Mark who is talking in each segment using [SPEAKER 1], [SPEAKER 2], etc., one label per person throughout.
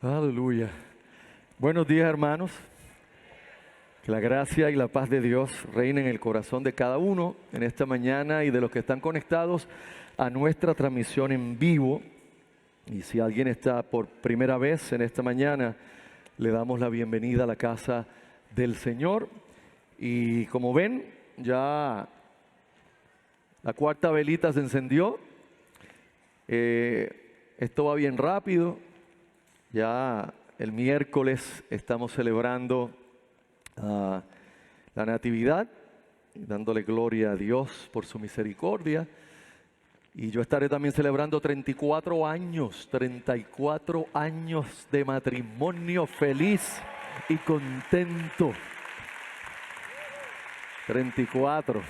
[SPEAKER 1] Aleluya. Buenos días, hermanos. Que la gracia y la paz de Dios reinen en el corazón de cada uno en esta mañana y de los que están conectados a nuestra transmisión en vivo. Y si alguien está por primera vez en esta mañana, le damos la bienvenida a la casa del Señor. Y como ven, ya la cuarta velita se encendió. Esto va bien rápido. Ya el miércoles estamos celebrando la Natividad, dándole gloria a Dios por su misericordia. Y yo estaré también celebrando 34 años de matrimonio feliz y contento. 34.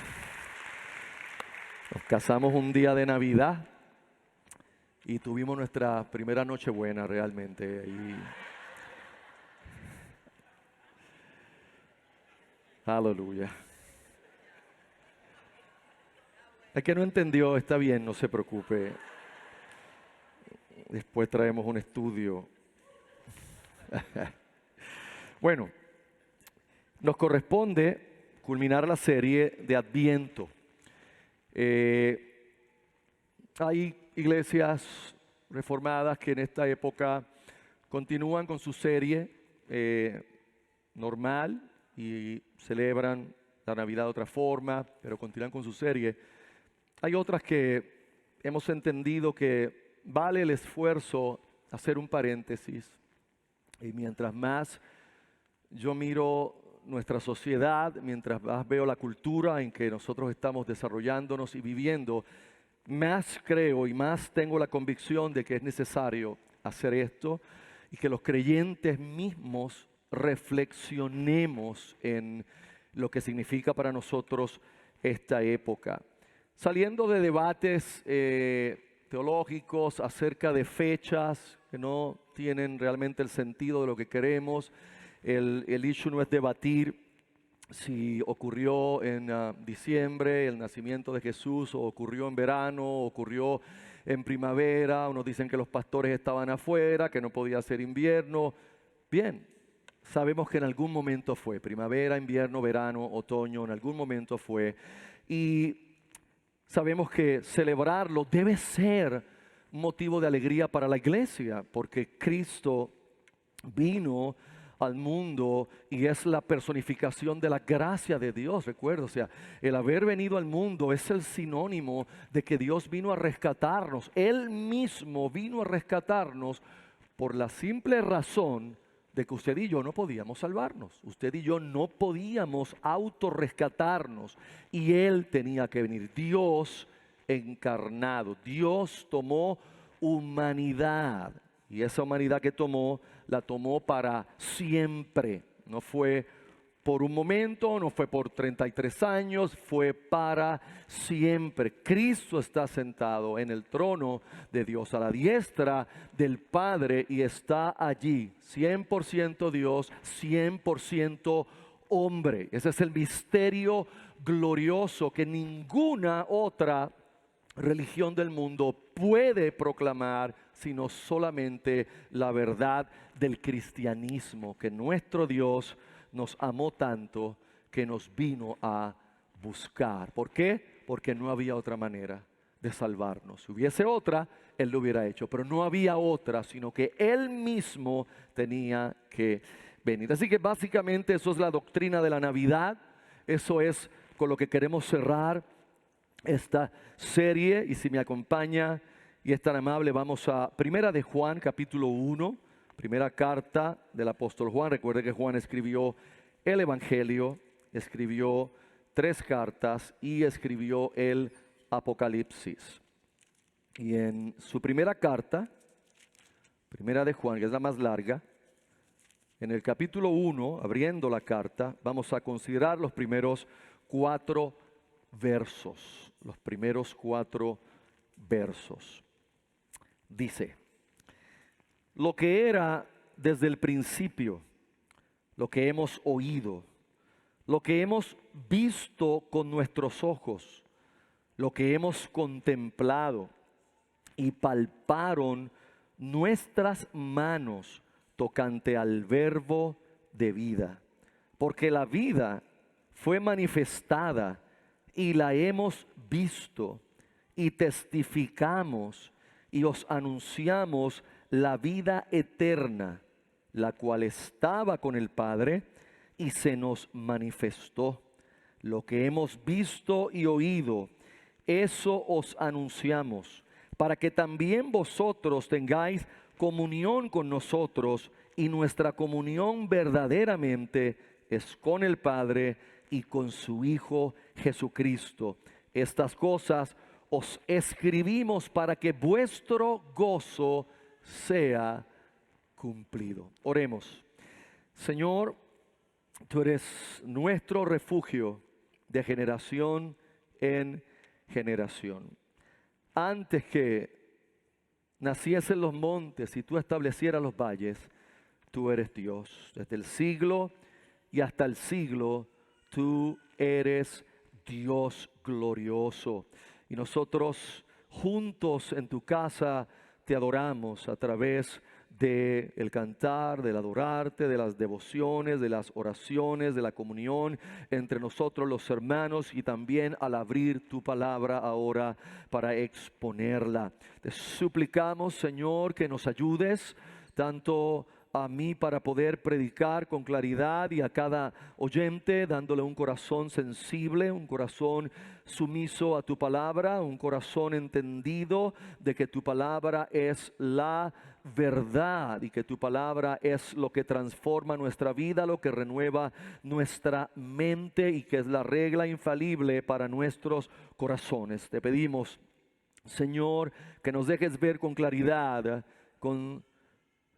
[SPEAKER 1] Nos casamos un día de Navidad y tuvimos nuestra primera Nochebuena realmente. Aleluya. El que no entendió está bien, no se preocupe. Después traemos un estudio. Bueno, nos corresponde culminar la serie de Adviento. Hay iglesias reformadas que en esta época continúan con su serie normal y celebran la Navidad de otra forma, pero continúan con su serie. Hay otras que hemos entendido que vale el esfuerzo hacer un paréntesis. Y mientras más yo miro nuestra sociedad, mientras más veo la cultura en que nosotros estamos desarrollándonos y viviendo, más creo y más tengo la convicción de que es necesario hacer esto y que los creyentes mismos reflexionemos en lo que significa para nosotros esta época. Saliendo de debates teológicos acerca de fechas que no tienen realmente el sentido de lo que queremos, el issue no es debatir si ocurrió en diciembre el nacimiento de Jesús, o ocurrió en verano, o ocurrió en primavera. Unos dicen que los pastores estaban afuera, que no podía ser invierno. Bien, sabemos que en algún momento fue primavera, invierno, verano, otoño, en algún momento fue. Y sabemos que celebrarlo debe ser motivo de alegría para la iglesia, porque Cristo vino al mundo y es la personificación de la gracia de Dios. Recuerda, o sea, el haber venido al mundo es el sinónimo de que Dios vino a rescatarnos. Él mismo vino a rescatarnos por la simple razón de que usted y yo no podíamos salvarnos. Usted y yo no podíamos autorrescatarnos y Él tenía que venir. Dios encarnado. Dios tomó humanidad y esa humanidad que tomó, la tomó para siempre. No fue por un momento, no fue por 33 años, fue para siempre. Cristo está sentado en el trono de Dios, a la diestra del Padre, y está allí, 100% Dios, 100% hombre. Ese es el misterio glorioso que ninguna otra religión del mundo puede proclamar, sino solamente la verdad del cristianismo, que nuestro Dios nos amó tanto que nos vino a buscar. ¿Por qué? Porque no había otra manera de salvarnos. Si hubiese otra, Él lo hubiera hecho, pero no había otra, sino que Él mismo tenía que venir. Así que básicamente eso es la doctrina de la Navidad. Eso es con lo que queremos cerrar esta serie. Y si me acompaña y es tan amable, vamos a Primera de Juan, capítulo 1, primera carta del apóstol Juan. Recuerde que Juan escribió el Evangelio, escribió 3 cartas y escribió el Apocalipsis. Y en su primera carta, Primera de Juan, que es la más larga, en el capítulo 1, abriendo la carta, vamos a considerar los primeros 4 versos. Los primeros 4 versos. Dice: lo que era desde el principio, lo que hemos oído, lo que hemos visto con nuestros ojos, lo que hemos contemplado y palparon nuestras manos tocante al verbo de vida. Porque la vida fue manifestada y la hemos visto y testificamos y os anunciamos la vida eterna, la cual estaba con el Padre y se nos manifestó. Lo que hemos visto y oído, eso os anunciamos, para que también vosotros tengáis comunión con nosotros, y nuestra comunión verdaderamente es con el Padre y con su Hijo Jesucristo. Estas cosas os escribimos para que vuestro gozo sea cumplido. Oremos. Señor, tú eres nuestro refugio de generación en generación. Antes que naciesen los montes y tú establecieras los valles, tú eres Dios. Desde el siglo y hasta el siglo, tú eres Dios glorioso. Y nosotros juntos en tu casa te adoramos a través del cantar, del adorarte, de las devociones, de las oraciones, de la comunión entre nosotros los hermanos, y también al abrir tu palabra ahora para exponerla. Te suplicamos, Señor, que nos ayudes tanto a mí para poder predicar con claridad, y a cada oyente dándole un corazón sensible, un corazón sumiso a tu palabra, un corazón entendido de que tu palabra es la verdad y que tu palabra es lo que transforma nuestra vida, lo que renueva nuestra mente y que es la regla infalible para nuestros corazones. Te pedimos, Señor, que nos dejes ver con claridad, con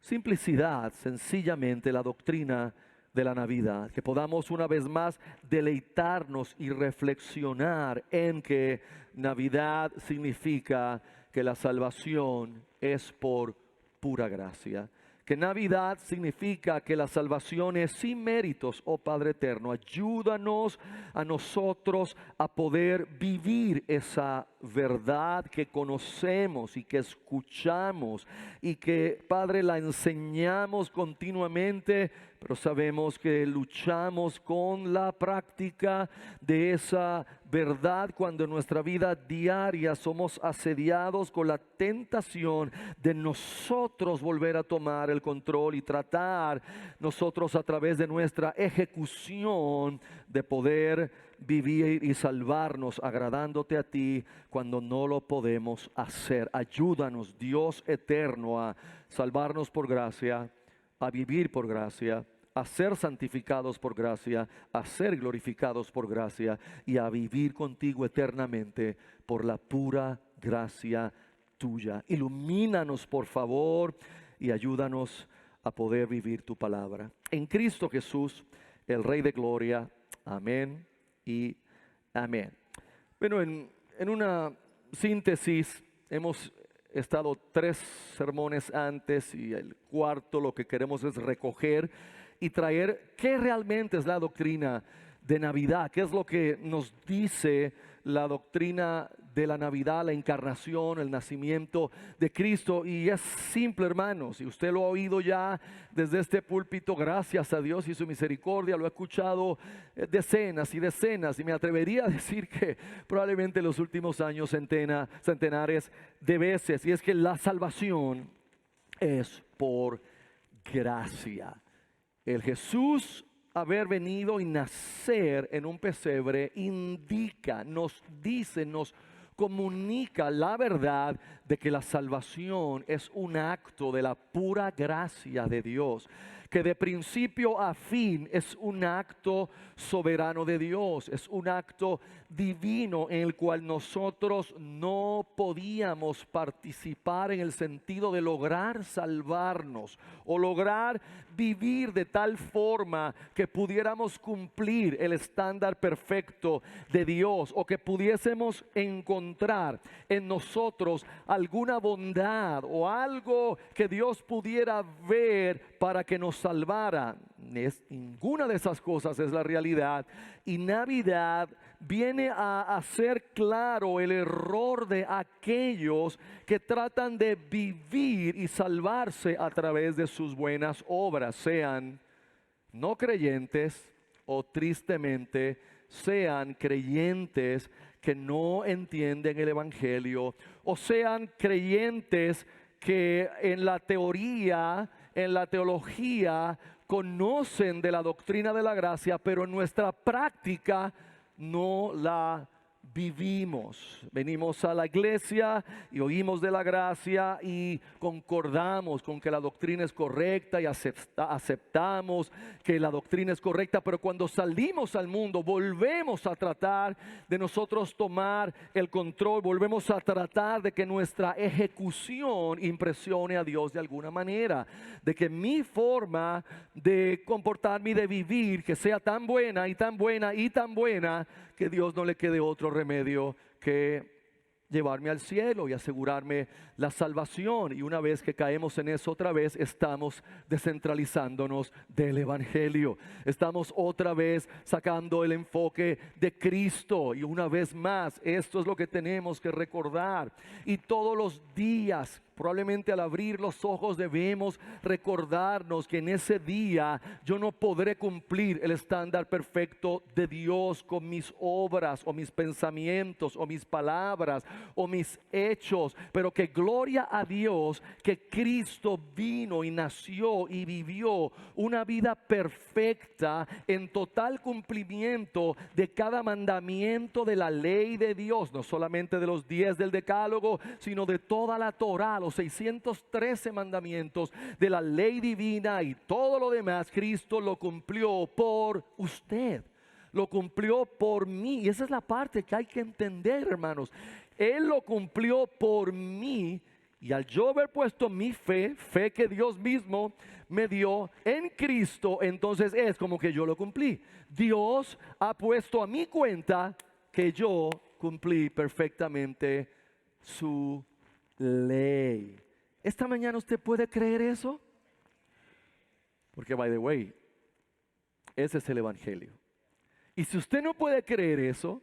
[SPEAKER 1] simplicidad, sencillamente la doctrina de la Navidad, que podamos una vez más deleitarnos y reflexionar en que Navidad significa que la salvación es por pura gracia, que Navidad significa que la salvación es sin méritos. Oh Padre eterno, ayúdanos a nosotros a poder vivir esa verdad que conocemos y que escuchamos y que, Padre, la enseñamos continuamente, pero sabemos que luchamos con la práctica de esa verdad cuando en nuestra vida diaria somos asediados con la tentación de nosotros volver a tomar el control y tratar nosotros a través de nuestra ejecución de poder vivir y salvarnos agradándote a ti cuando no lo podemos hacer. Ayúdanos, Dios eterno, a salvarnos por gracia, a vivir por gracia, a ser santificados por gracia, a ser glorificados por gracia y a vivir contigo eternamente por la pura gracia tuya. Ilumínanos, por favor, y ayúdanos a poder vivir tu palabra. En Cristo Jesús, el Rey de Gloria. Amén y amén. Bueno, en una síntesis, hemos estado 3 sermones antes y el cuarto lo que queremos es recoger y traer qué realmente es la doctrina de Navidad, qué es lo que nos dice la doctrina de la Navidad, la encarnación, el nacimiento de Cristo. Y es simple, hermanos, y usted lo ha oído ya desde este púlpito, gracias a Dios y su misericordia, lo ha escuchado decenas y decenas, y me atrevería a decir que probablemente en los últimos años centenares de veces, y es que la salvación es por gracia. El Jesús haber venido y nacer en un pesebre indica, nos dice, nos comunica la verdad de que la salvación es un acto de la pura gracia de Dios, que de principio a fin es un acto soberano de Dios, es un acto divino en el cual nosotros no podíamos participar en el sentido de lograr salvarnos o lograr vivir de tal forma que pudiéramos cumplir el estándar perfecto de Dios, o que pudiésemos encontrar en nosotros alguna bondad o algo que Dios pudiera ver para que nos salvara. Ninguna de esas cosas es la realidad. Y Navidad viene a hacer claro el error de aquellos que tratan de vivir y salvarse a través de sus buenas obras, sean no creyentes o tristemente sean creyentes que no entienden el Evangelio, o sean creyentes que en la teoría, en la teología, conocen de la doctrina de la gracia, pero en nuestra práctica no la vivimos. Venimos a la iglesia y oímos de la gracia y concordamos con que la doctrina es correcta y aceptamos que la doctrina es correcta, pero cuando salimos al mundo volvemos a tratar de nosotros tomar el control, volvemos a tratar de que nuestra ejecución impresione a Dios de alguna manera, de que mi forma de comportarme y de vivir que sea tan buena y tan buena y tan buena que Dios no le quede otro remedio que llevarme al cielo y asegurarme la salvación. Y una vez que caemos en eso otra vez, estamos descentralizándonos del Evangelio. Estamos otra vez sacando el enfoque de Cristo. Y una vez más, esto es lo que tenemos que recordar. Y todos los días, probablemente al abrir los ojos, debemos recordarnos que en ese día yo no podré cumplir el estándar perfecto de Dios con mis obras o mis pensamientos o mis palabras o mis hechos, pero que gloria a Dios que Cristo vino y nació y vivió una vida perfecta en total cumplimiento de cada mandamiento de la ley de Dios, no solamente de los 10 del Decálogo, sino de toda la Torá, los 613 mandamientos de la ley divina y todo lo demás. Cristo lo cumplió por usted, lo cumplió por mí, y esa es la parte que hay que entender, hermanos. Él lo cumplió por mí, y al yo haber puesto mi fe que Dios mismo me dio en Cristo, entonces es como que yo lo cumplí. Dios ha puesto a mi cuenta que yo cumplí perfectamente su ley. Esta mañana usted puede creer eso, porque by the way, ese es el Evangelio. Y si usted no puede creer eso,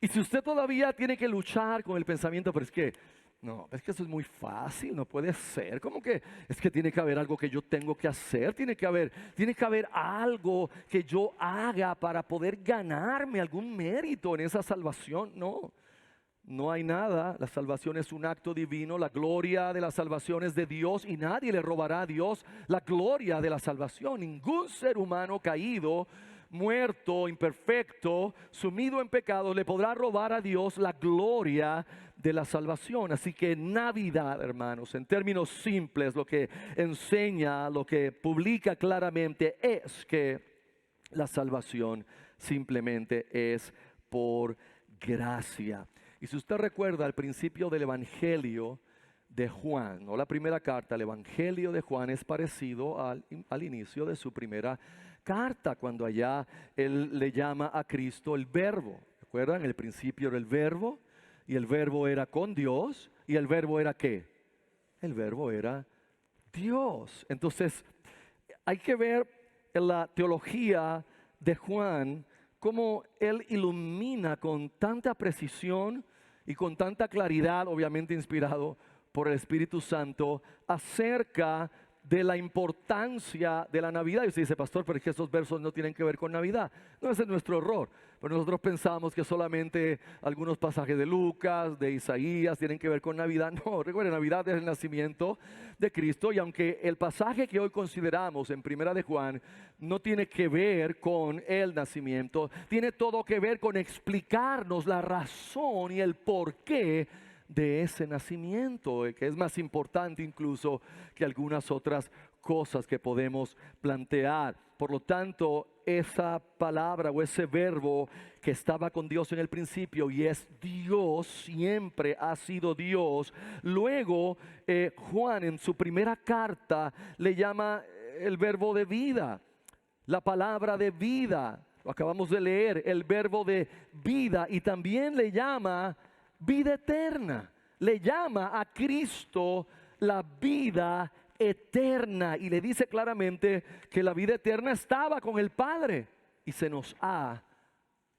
[SPEAKER 1] y si usted todavía tiene que luchar con el pensamiento, pero es que no, es que eso es muy fácil, no puede ser, como que es que tiene que haber algo que yo tengo que hacer, tiene que haber algo que yo haga para poder ganarme algún mérito en esa salvación. No, no hay nada. La salvación es un acto divino, la gloria de la salvación es de Dios y nadie le robará a Dios la gloria de la salvación. Ningún ser humano caído, muerto, imperfecto, sumido en pecado, le podrá robar a Dios la gloria de la salvación. Así que Navidad, hermanos, en términos simples, lo que enseña, lo que publica claramente es que la salvación simplemente es por gracia. Y si usted recuerda al principio del Evangelio de Juan, no la primera carta, el Evangelio de Juan es parecido al inicio de su primera carta, cuando allá él le llama a Cristo el Verbo. ¿Recuerdan? En el principio era el Verbo, y el Verbo era con Dios, y el Verbo era ¿qué? El Verbo era Dios. Entonces, hay que ver en la teología de Juan cómo él ilumina con tanta precisión y con tanta claridad, obviamente inspirado por el Espíritu Santo, acerca de la importancia de la Navidad. Y usted dice, pastor, pero es que esos versos no tienen que ver con Navidad. No, ese es nuestro error. Pero nosotros pensamos que solamente algunos pasajes de Lucas, de Isaías, tienen que ver con Navidad. No, recuerden, Navidad es el nacimiento de Cristo. Y aunque el pasaje que hoy consideramos en Primera de Juan no tiene que ver con el nacimiento, tiene todo que ver con explicarnos la razón y el porqué de ese nacimiento, que es más importante incluso que algunas otras cosas que podemos plantear. Por lo tanto, esa palabra o ese verbo que estaba con Dios en el principio y es Dios, siempre ha sido Dios. Luego Juan en su primera carta le llama el verbo de vida, la palabra de vida. Lo acabamos de leer, el verbo de vida, y también le llama vida eterna. Le llama a Cristo la vida eterna. Y le dice claramente que la vida eterna estaba con el Padre y se nos ha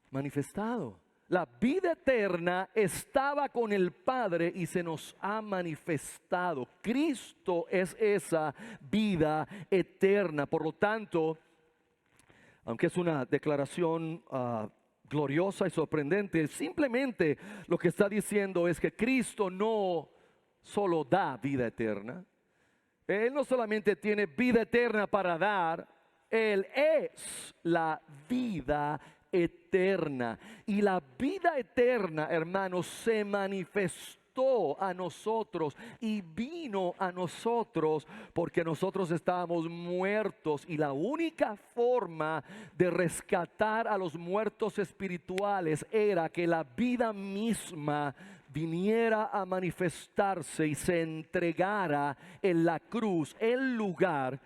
[SPEAKER 1] manifestado. La vida eterna estaba con el Padre y se nos ha manifestado. Cristo es esa vida eterna. Por lo tanto, aunque es una declaración gloriosa y sorprendente, simplemente lo que está diciendo es que Cristo no solo da vida eterna. Él no solamente tiene vida eterna para dar, Él es la vida eterna. Y la vida eterna, hermanos, se manifestó a nosotros y vino a nosotros porque nosotros estábamos muertos, y la única forma de rescatar a los muertos espirituales era que la vida misma viniera a manifestarse y se entregara en la cruz, el lugar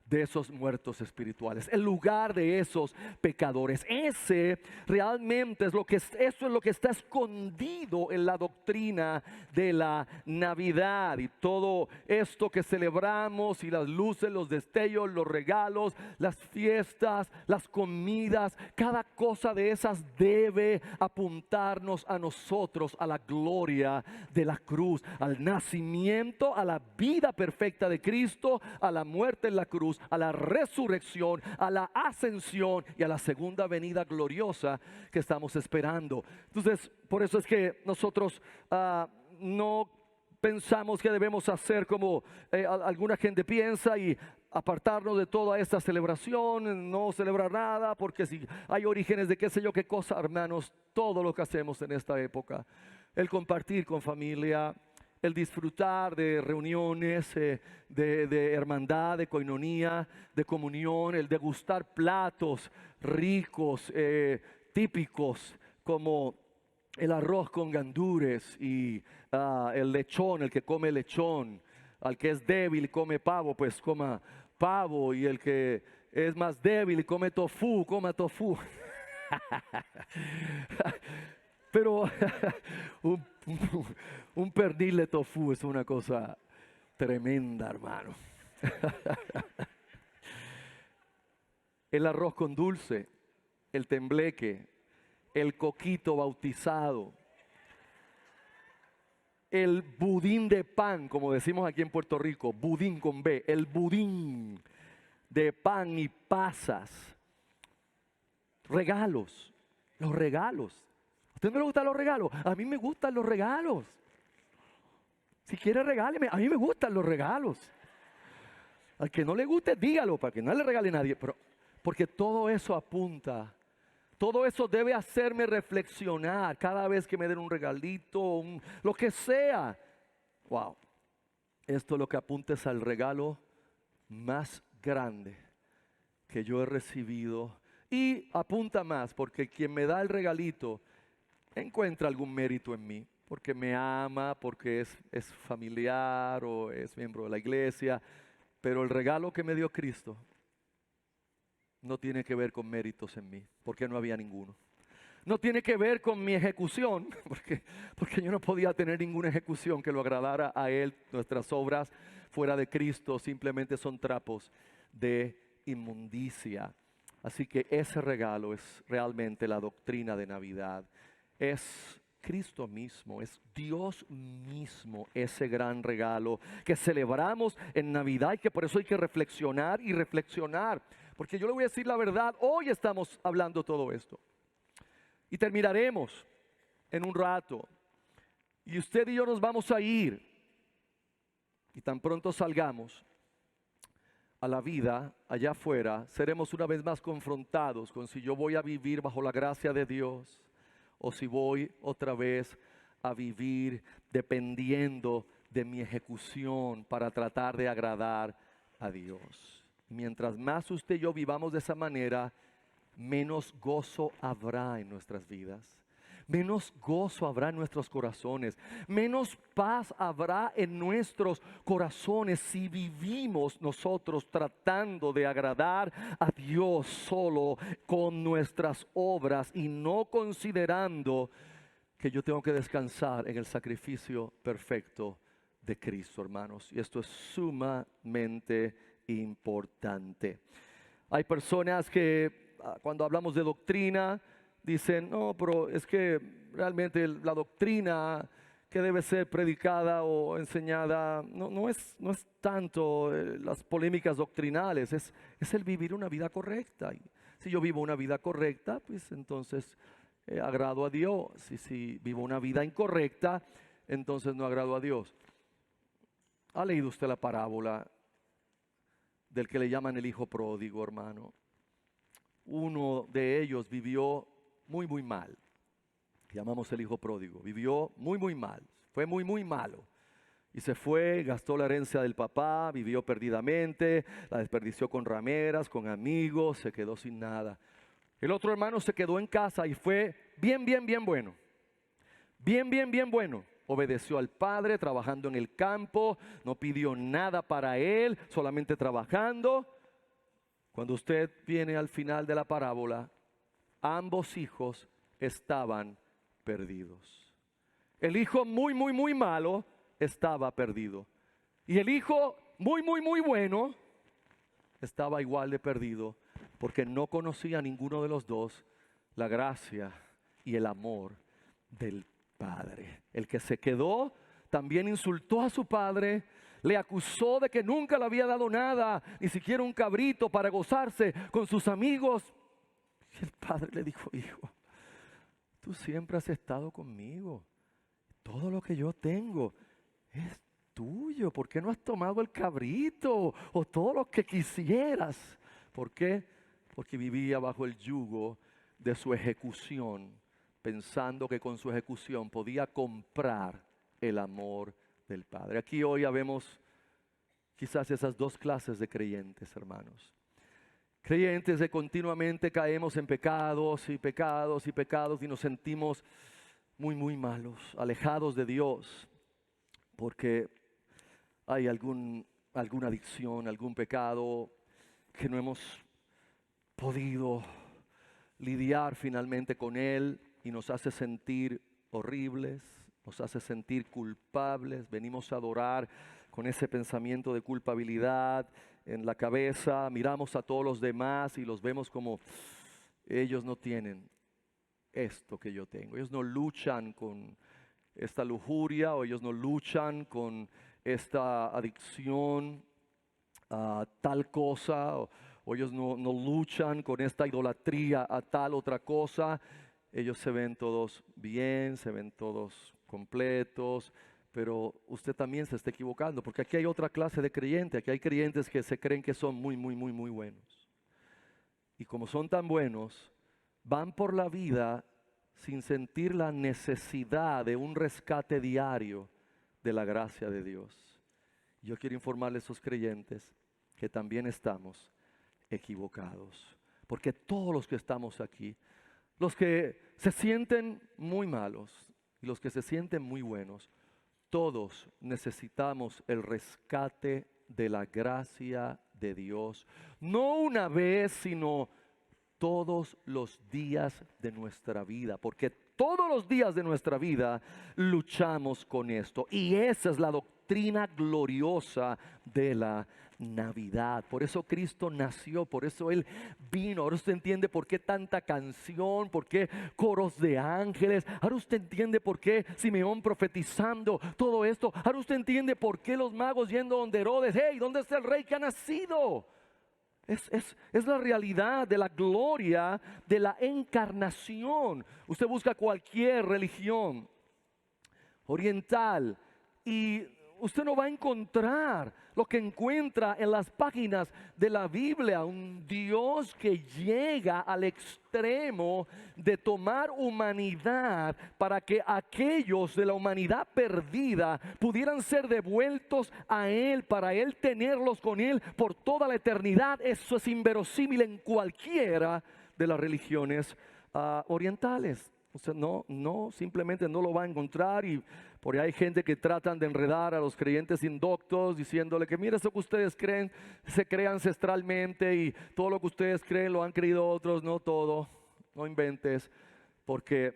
[SPEAKER 1] de esos muertos espirituales, el lugar de esos pecadores. Ese realmente es eso es lo que está escondido en la doctrina de la Navidad, y todo esto que celebramos, y las luces, los destellos, los regalos, las fiestas, las comidas, cada cosa de esas debe apuntarnos a nosotros, a la gloria de la cruz, al nacimiento, a la vida perfecta de Cristo, a la muerte en la cruz, a la resurrección, a la ascensión y a la segunda venida gloriosa que estamos esperando. Entonces, por eso es que nosotros no pensamos que debemos hacer como alguna gente piensa y apartarnos de toda esta celebración, no celebrar nada, porque si hay orígenes de qué sé yo qué cosa, hermanos, todo lo que hacemos en esta época, el compartir con familia, el disfrutar de reuniones, de hermandad, de coinonía, de comunión, el degustar platos ricos, típicos, como el arroz con gandules y el lechón, el que come lechón. Al que es débil y come pavo, pues coma pavo, y el que es más débil y come tofu, coma tofu. Pero un pernil de tofu es una cosa tremenda, hermano. El arroz con dulce, el tembleque, el coquito bautizado, el budín de pan, como decimos aquí en Puerto Rico, budín con B, el budín de pan y pasas, regalos, los regalos. ¿A usted no le gustan los regalos? A mí me gustan los regalos. Si quiere regáleme, a mí me gustan los regalos. Al que no le guste, dígalo, para que no le regale a nadie. Pero, porque todo eso apunta, todo eso debe hacerme reflexionar cada vez que me den un regalito, lo que sea. Wow, esto lo que apunta es al regalo más grande que yo he recibido. Y apunta más, porque quien me da el regalito encuentra algún mérito en mí, porque me ama, porque es familiar o es miembro de la iglesia. Pero el regalo que me dio Cristo no tiene que ver con méritos en mí, porque no había ninguno. No tiene que ver con mi ejecución, porque yo no podía tener ninguna ejecución que lo agradara a Él. Nuestras obras fuera de Cristo simplemente son trapos de inmundicia. Así que ese regalo es realmente la doctrina de Navidad. Es Cristo mismo, es Dios mismo, ese gran regalo que celebramos en Navidad, y que por eso hay que reflexionar y reflexionar. Porque yo le voy a decir la verdad, hoy estamos hablando todo esto y terminaremos en un rato, y usted y yo nos vamos a ir, y tan pronto salgamos a la vida allá afuera, seremos una vez más confrontados con si yo voy a vivir bajo la gracia de Dios o si voy otra vez a vivir dependiendo de mi ejecución para tratar de agradar a Dios. Mientras más usted y yo vivamos de esa manera, menos gozo habrá en nuestras vidas. Menos gozo habrá en nuestros corazones, menos paz habrá en nuestros corazones si vivimos nosotros tratando de agradar a Dios solo con nuestras obras y no considerando que yo tengo que descansar en el sacrificio perfecto de Cristo, hermanos. Y esto es sumamente importante. Hay personas que cuando hablamos de doctrina dicen, no, pero es que realmente la doctrina que debe ser predicada o enseñada no es tanto las polémicas doctrinales, es el vivir una vida correcta. Y si yo vivo una vida correcta, pues entonces agrado a Dios. Y si vivo una vida incorrecta, entonces no agrado a Dios. ¿Ha leído usted la parábola del que le llaman el hijo pródigo, hermano? Uno de ellos vivió muy mal. Llamamos el hijo pródigo. Vivió muy mal. Fue muy malo. Y se fue, gastó la herencia del papá, vivió perdidamente, la desperdició con rameras, con amigos, se quedó sin nada. El otro hermano se quedó en casa y fue bien bueno. Bien bueno. Obedeció al padre trabajando en el campo, no pidió nada para él, solamente trabajando. Cuando usted viene al final de la parábola, ambos hijos estaban perdidos. El hijo muy malo estaba perdido. Y el hijo muy bueno estaba igual de perdido, porque no conocía a ninguno de los dos la gracia y el amor del Padre. El que se quedó también insultó a su padre, le acusó de que nunca le había dado nada, ni siquiera un cabrito para gozarse con sus amigos. Y el padre le dijo, hijo, tú siempre has estado conmigo. Todo lo que yo tengo es tuyo. ¿Por qué no has tomado el cabrito o todo lo que quisieras? ¿Por qué? Porque vivía bajo el yugo de su ejecución, pensando que con su ejecución podía comprar el amor del Padre. Aquí hoy vemos quizás esas dos clases de creyentes, hermanos. Creyentes de continuamente caemos en pecados y nos sentimos muy malos, alejados de Dios, porque hay alguna adicción, algún pecado que no hemos podido lidiar finalmente con él y nos hace sentir horribles, nos hace sentir culpables. Venimos a adorar con ese pensamiento de culpabilidad en la cabeza, miramos a todos los demás y los vemos como ellos no tienen esto que yo tengo. Ellos no luchan con esta lujuria, o ellos no luchan con esta adicción a tal cosa, o ellos no luchan con esta idolatría a tal otra cosa. Ellos se ven todos bien, se ven todos completos, pero usted también se está equivocando, porque aquí hay otra clase de creyentes. Aquí hay creyentes que se creen que son muy buenos. Y como son tan buenos, van por la vida sin sentir la necesidad de un rescate diario de la gracia de Dios. Yo quiero informarles a esos creyentes que también estamos equivocados, porque todos los que estamos aquí, los que se sienten muy malos y los que se sienten muy buenos, todos necesitamos el rescate de la gracia de Dios, no una vez, sino todos los días de nuestra vida, porque todos los días de nuestra vida luchamos con esto, y esa es la doctrina gloriosa de la Navidad. Por eso Cristo nació, por eso Él vino. Ahora usted entiende por qué tanta canción, por qué coros de ángeles. Ahora usted entiende por qué Simeón profetizando todo esto. Ahora usted entiende por qué los magos yendo donde Herodes. Hey, ¿dónde está el rey que ha nacido? Es la realidad de la gloria de la encarnación. Usted busca cualquier religión oriental y usted no va a encontrar lo que encuentra en las páginas de la Biblia. Un Dios que llega al extremo de tomar humanidad para que aquellos de la humanidad perdida pudieran ser devueltos a Él, para Él tenerlos con Él por toda la eternidad. Eso es inverosímil en cualquiera de las religiones orientales. Usted simplemente no lo va a encontrar. Y por ahí hay gente que tratan de enredar a los creyentes indoctos diciéndole que mira, eso que ustedes creen se crea ancestralmente, y todo lo que ustedes creen lo han creído otros. No todo, no inventes, porque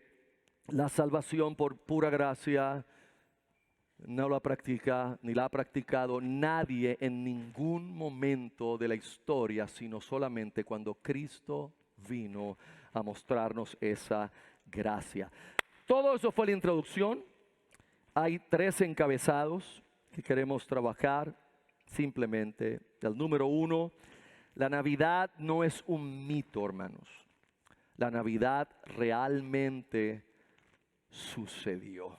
[SPEAKER 1] la salvación por pura gracia no la practica ni la ha practicado nadie en ningún momento de la historia, sino solamente cuando Cristo vino a mostrarnos esa gracia. Todo eso fue la introducción. Hay 3 encabezados que queremos trabajar simplemente. El número 1, la Navidad no es un mito, hermanos. La Navidad realmente sucedió.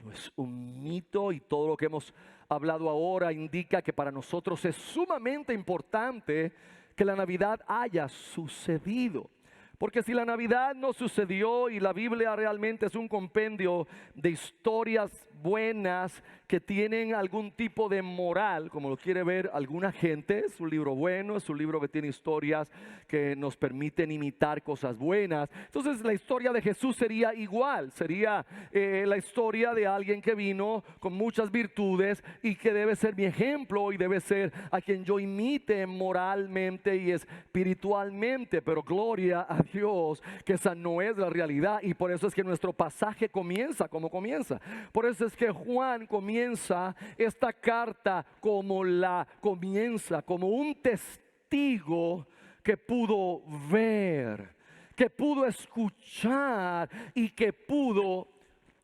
[SPEAKER 1] No es un mito, y todo lo que hemos hablado ahora indica que para nosotros es sumamente importante que la Navidad haya sucedido. Porque si la Navidad no sucedió y la Biblia realmente es un compendio de historias buenas que tienen algún tipo de moral, como lo quiere ver alguna gente, es un libro bueno, es un libro que tiene historias que nos permiten imitar cosas buenas. Entonces la historia de Jesús sería igual, sería la historia de alguien que vino con muchas virtudes y que debe ser mi ejemplo y debe ser a quien yo imite moralmente y espiritualmente. Pero gloria a Dios que esa no es la realidad, y por eso es que nuestro pasaje comienza como comienza. Por eso es que Juan comienza esta carta como la comienza, como un testigo que pudo ver, que pudo escuchar y que pudo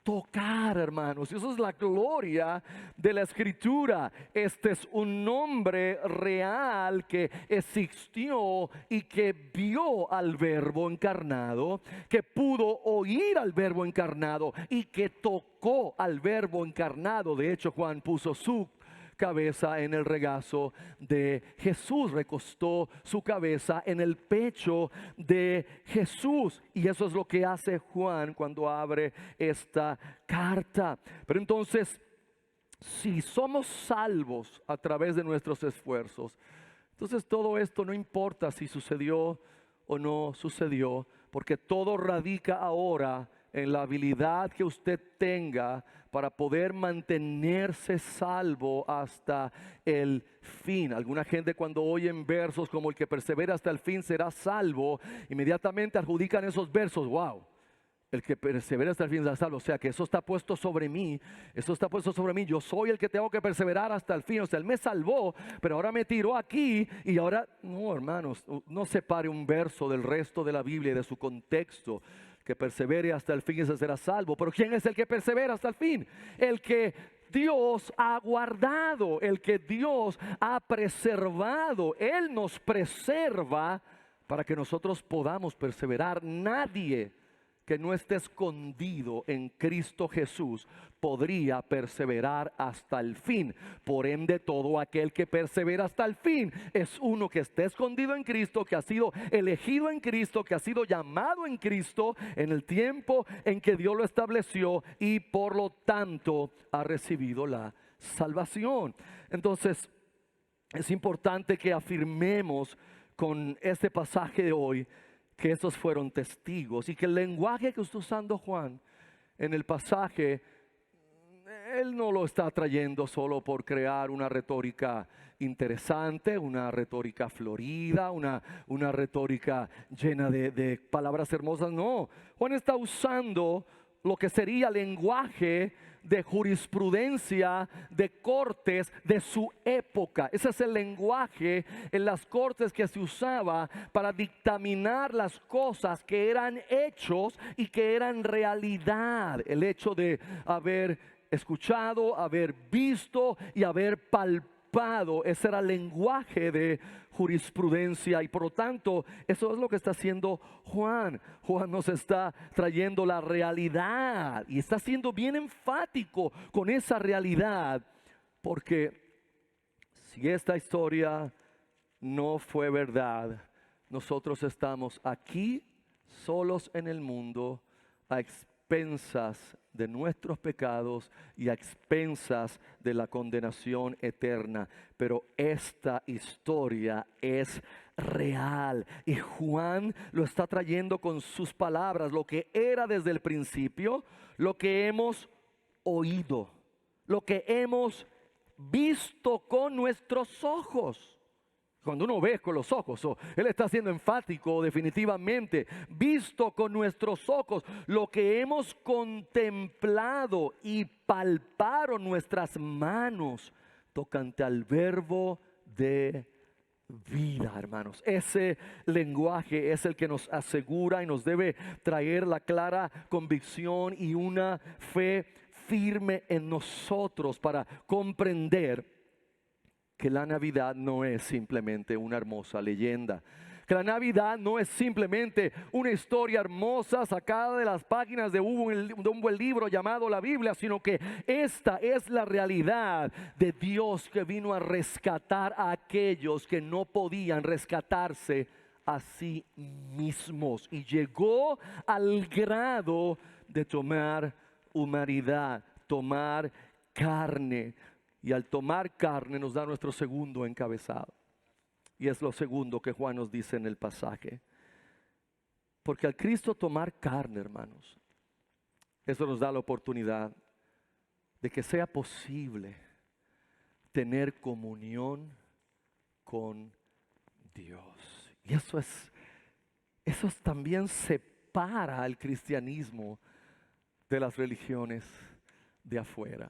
[SPEAKER 1] tocar, hermanos. Eso es la gloria de la Escritura. Este es un hombre real que existió y que vio al Verbo encarnado, que pudo oír al Verbo encarnado y que tocó al Verbo encarnado. De hecho, Juan puso su cabeza en el regazo de Jesús, recostó su cabeza en el pecho de Jesús, y eso es lo que hace Juan cuando abre esta carta. Pero entonces, si somos salvos a través de nuestros esfuerzos, entonces todo esto no importa si sucedió o no sucedió, porque todo radica ahora en la habilidad que usted tenga para poder mantenerse salvo hasta el fin. Alguna gente, cuando oyen versos como el que persevera hasta el fin será salvo, inmediatamente adjudican esos versos. Wow, el que persevera hasta el fin será salvo. O sea que eso está puesto sobre mí, eso está puesto sobre mí. Yo soy el que tengo que perseverar hasta el fin. O sea, Él me salvó, pero ahora me tiró aquí y ahora, no, hermanos, no separe un verso del resto de la Biblia y de su contexto. Que persevere hasta el fin y se será salvo. Pero ¿quién es el que persevera hasta el fin? El que Dios ha guardado, el que Dios ha preservado. Él nos preserva para que nosotros podamos perseverar. Nadie que no esté escondido en Cristo Jesús podría perseverar hasta el fin. Por ende, todo aquel que persevera hasta el fin es uno que esté escondido en Cristo, que ha sido elegido en Cristo, que ha sido llamado en Cristo en el tiempo en que Dios lo estableció, y por lo tanto ha recibido la salvación. Entonces, es importante que afirmemos con este pasaje de hoy que estos fueron testigos, y que el lenguaje que está usando Juan en el pasaje, él no lo está trayendo solo por crear una retórica interesante, una retórica florida, una retórica llena de palabras hermosas. No, Juan está usando lo que sería lenguaje de jurisprudencia, de cortes de su época. Ese es el lenguaje en las cortes que se usaba para dictaminar las cosas que eran hechos y que eran realidad. El hecho de haber escuchado, haber visto y haber palpado, ese era el lenguaje de jurisprudencia, y por lo tanto eso es lo que está haciendo Juan. Juan nos está trayendo la realidad y está siendo bien enfático con esa realidad, porque si esta historia no fue verdad, nosotros estamos aquí solos en el mundo, a expensas de nuestros pecados y a expensas de la condenación eterna. Pero esta historia es real, y Juan lo está trayendo con sus palabras, lo que era desde el principio, lo que hemos oído, lo que hemos visto con nuestros ojos. Cuando uno ve con los ojos, Él está siendo enfático definitivamente, visto con nuestros ojos, lo que hemos contemplado y palparon nuestras manos tocante al verbo de vida, hermanos. Ese lenguaje es el que nos asegura y nos debe traer la clara convicción y una fe firme en nosotros para comprender que la Navidad no es simplemente una hermosa leyenda, que la Navidad no es simplemente una historia hermosa sacada de las páginas de un buen libro llamado la Biblia, sino que esta es la realidad de Dios que vino a rescatar a aquellos que no podían rescatarse a sí mismos, y llegó al grado de tomar humanidad, tomar carne. Y al tomar carne nos da nuestro segundo encabezado. Y es lo segundo que Juan nos dice en el pasaje. Porque al Cristo tomar carne, hermanos, eso nos da la oportunidad de que sea posible tener comunión con Dios. Y eso también separa al cristianismo de las religiones de afuera.